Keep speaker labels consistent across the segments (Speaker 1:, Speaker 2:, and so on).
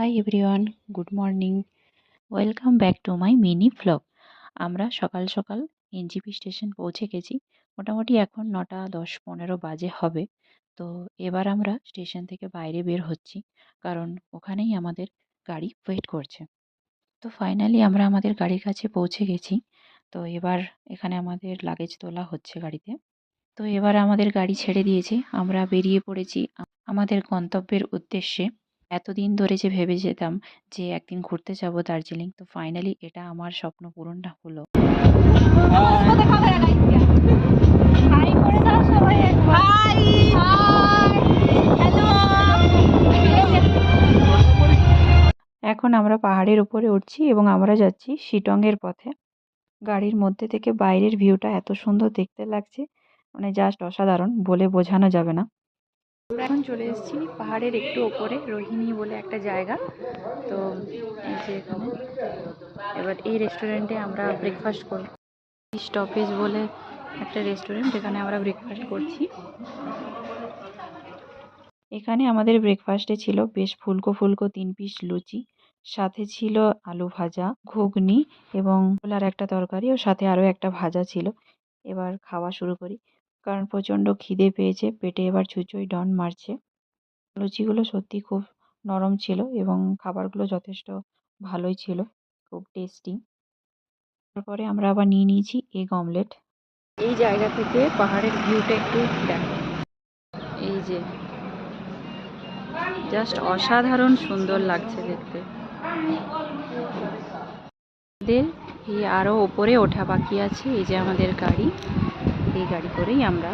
Speaker 1: Hi everyone, good morning. Welcome back to my mini vlog. আমরা সকাল সকাল NJP station পৌঁছে গেছি। মোটামুটি এখন 9:10-15 বাজে হবে। তো এবার আমরা স্টেশন থেকে বাইরে বের হচ্ছি, কারণ ওখানেই আমাদের গাড়ি ওয়েট করছে। তো ফাইনালি আমরা আমাদের গাড়ির কাছে পৌঁছে গেছি। তো এবার এখানে আমাদের লাগেজ তোলা হচ্ছে গাড়িতে। তো এবার আমাদের গাড়ি ছেড়ে দিয়েছে, আমরা বেরিয়ে পড়েছি আমাদের গন্তব্যের উদ্দেশ্যে। এতদিন ধরে যে ভেবে যেতাম যে একদিন ঘুরতে যাব দার্জিলিং, তো ফাইনালি এটা আমার স্বপ্ন পূরণটা হলো। এখন আমরা পাহাড়ের উপরে উঠছি এবং আমরা যাচ্ছি শিটংয়ের পথে। গাড়ির মধ্যে থেকে বাইরের ভিউটা এত সুন্দর দেখতে লাগছে, মানে জাস্ট অসাধারণ, বলে বোঝানো যাবে না। আমরা এখন চলে এসেছি পাহাড়ের একটু ওপরে, রোহিণী বলে একটা জায়গা। তো এই যে এখানে এবার এই রেস্টুরেন্টে আমরা ব্রেকফাস্ট করব। স্টপেজ বলে একটা রেস্টুরেন্ট, এখানে আমরা ব্রেকফাস্ট করছি। এখানে আমাদের ব্রেকফাস্টে ছিল বেশ ফুলকো ফুলকো 3 পিস লুচি, সাথে ছিল আলু ভাজা, ঘুগনি এবং ছোলার একটা তরকারি, ও সাথে আরও একটা ভাজা ছিল। এবার খাওয়া শুরু করি, কারণ প্রচণ্ড খিদে পেয়েছে, পেটে এবার ছুঁচোই ডন মারছে। লুচিগুলো সত্যি খুব নরম ছিল এবং খাবারগুলো যথেষ্ট ভালোই ছিল, খুব টেস্টি। তারপরে আমরা আবার নিয়ে নিয়েছি এগ অমলেট। এই জায়গা থেকে পাহাড়ের ভিউটা একটু দেখো, এই যে জাস্ট অসাধারণ সুন্দর লাগছে দেখতে। আমাদের এই আরও ওপরে ওঠা বাকি আছে। এই যে আমাদের গাড়ি, এই গাড়ি করেই আমরা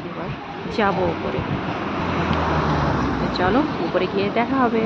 Speaker 1: এবার যাব ওপরে। চলো উপরে গিয়ে দেখা হবে।